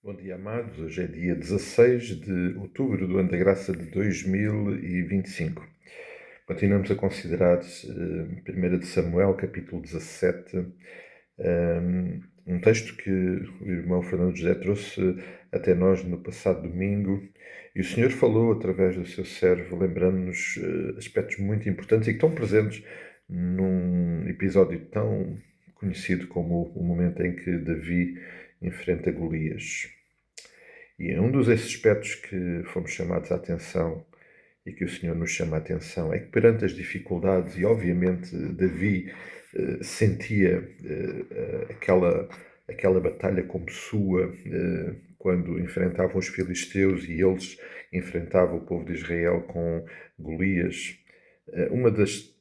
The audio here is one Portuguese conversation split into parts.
Bom dia, amados. Hoje é dia 16 de outubro do ano da graça de 2025. Continuamos a considerar 1 de Samuel, capítulo 17, um texto que o irmão Fernando José trouxe até nós no passado domingo. E o Senhor falou através do seu servo, lembrando-nos aspectos muito importantes e que estão presentes num episódio tão conhecido como o momento em que Davi enfrenta Golias. E um dos aspectos que fomos chamados a atenção e que o Senhor nos chama a atenção é que perante as dificuldades, e obviamente Davi sentia aquela batalha como sua quando enfrentavam os filisteus e eles enfrentavam o povo de Israel com Golias. Uma das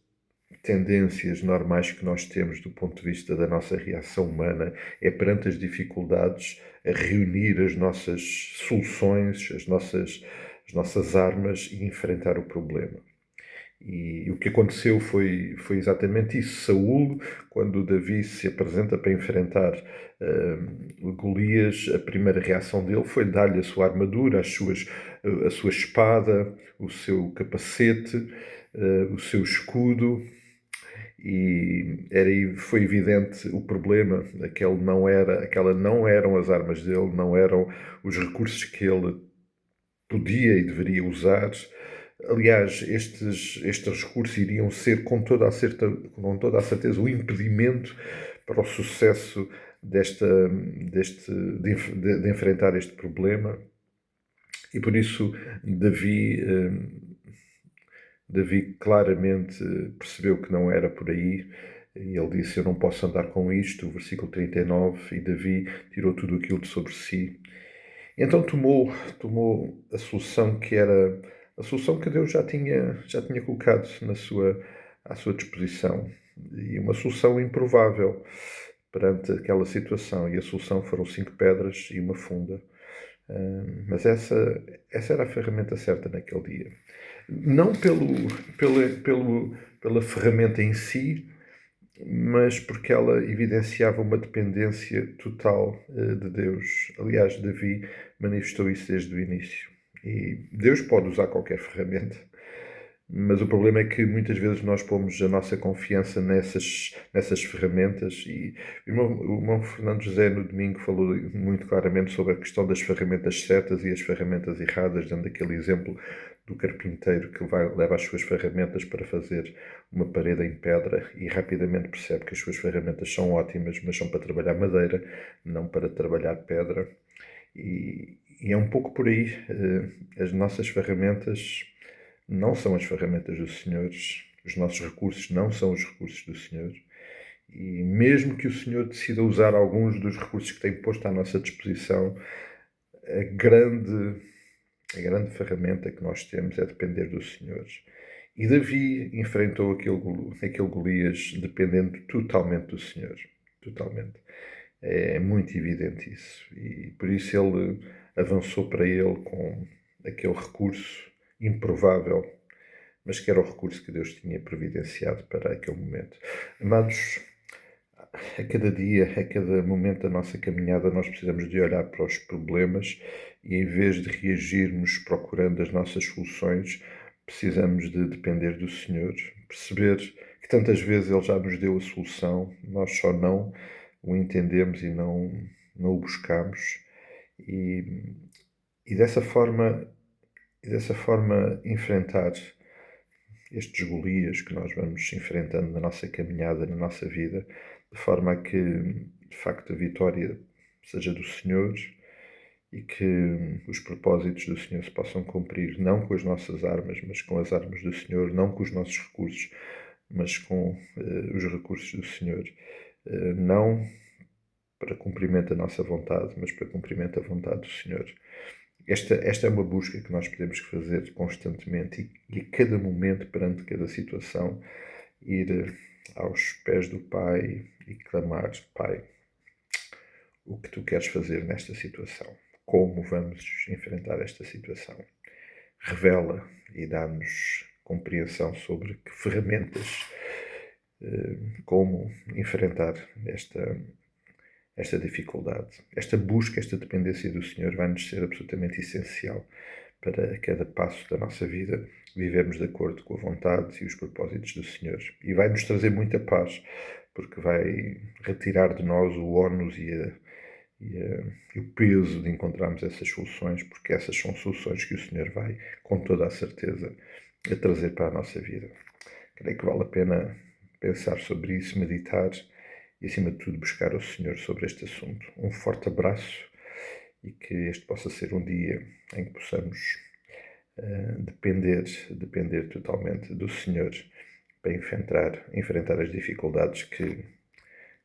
tendências normais que nós temos do ponto de vista da nossa reação humana é perante as dificuldades a reunir as nossas soluções, as nossas armas e enfrentar o problema. E o que aconteceu foi exatamente isso. Saúl, quando Davi se apresenta para enfrentar Golias, a primeira reação dele foi dar-lhe a sua armadura, a sua espada, o seu capacete, o seu escudo. E foi evidente o problema, aquela não eram as armas dele, não eram os recursos que ele podia e deveria usar. Aliás, estes recursos iriam ser com toda a certeza o impedimento para o sucesso de enfrentar este problema. E por isso Davi claramente percebeu que não era por aí, e ele disse: Eu não posso andar com isto, versículo 39, e Davi tirou tudo aquilo de sobre si. Então tomou a solução que era a solução que Deus já tinha colocado à sua disposição, e uma solução improvável perante aquela situação, e a solução foram 5 pedras e uma funda. Mas essa era a ferramenta certa naquele dia. Não pela ferramenta em si, mas porque ela evidenciava uma dependência total de Deus. Aliás, Davi manifestou isso desde o início. E Deus pode usar qualquer ferramenta, mas o problema é que muitas vezes nós pomos a nossa confiança nessas ferramentas. E o irmão Fernando José no domingo falou muito claramente sobre a questão das ferramentas certas e as ferramentas erradas, dando aquele exemplo do carpinteiro que leva as suas ferramentas para fazer uma parede em pedra e rapidamente percebe que as suas ferramentas são ótimas, mas são para trabalhar madeira, não para trabalhar pedra. E é um pouco por aí. As nossas ferramentas não são as ferramentas do Senhor, os nossos recursos não são os recursos do Senhor. E mesmo que o Senhor decida usar alguns dos recursos que tem posto à nossa disposição, a grande ferramenta que nós temos é depender do Senhor. E Davi enfrentou aquele Golias dependendo totalmente do Senhor. Totalmente. É muito evidente isso. E por isso ele avançou para ele com aquele recurso improvável, mas que era o recurso que Deus tinha providenciado para aquele momento. Amados, a cada dia, a cada momento da nossa caminhada, nós precisamos de olhar para os problemas e, em vez de reagirmos procurando as nossas soluções, precisamos de depender do Senhor, perceber que tantas vezes Ele já nos deu a solução, nós só não o entendemos e não o buscamos. E dessa forma enfrentar estes Golias que nós vamos enfrentando na nossa caminhada, na nossa vida, de forma a que, de facto, a vitória seja do Senhor e que os propósitos do Senhor se possam cumprir, não com as nossas armas, mas com as armas do Senhor, não com os nossos recursos, mas com os recursos do Senhor. Não para cumprimento da nossa vontade, mas para cumprimento da vontade do Senhor. Esta é uma busca que nós podemos fazer constantemente e a cada momento, perante cada situação, ir aos pés do Pai e clamar: Pai, o que Tu queres fazer nesta situação? Como vamos enfrentar esta situação? Revela e dá-nos compreensão sobre que ferramentas, como enfrentar esta dificuldade. Esta busca, esta dependência do Senhor vai-nos ser absolutamente essencial para cada passo da nossa vida vivermos de acordo com a vontade e os propósitos do Senhor. E vai-nos trazer muita paz, porque vai retirar de nós o ónus e o peso de encontrarmos essas soluções, porque essas são soluções que o Senhor vai, com toda a certeza, a trazer para a nossa vida. Creio que vale a pena pensar sobre isso, meditar e, acima de tudo, buscar o Senhor sobre este assunto. Um forte abraço e que este possa ser um dia em que possamos depender totalmente do Senhor para enfrentar as dificuldades que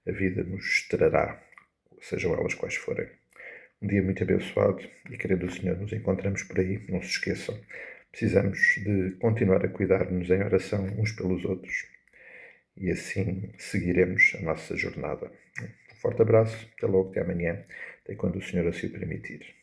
a vida nos trará, sejam elas quais forem. Um dia muito abençoado e, querendo o Senhor, nos encontramos por aí. Não se esqueçam, precisamos de continuar a cuidar-nos em oração uns pelos outros e assim seguiremos a nossa jornada. Um forte abraço, até logo, até amanhã, até quando o Senhor assim o permitir.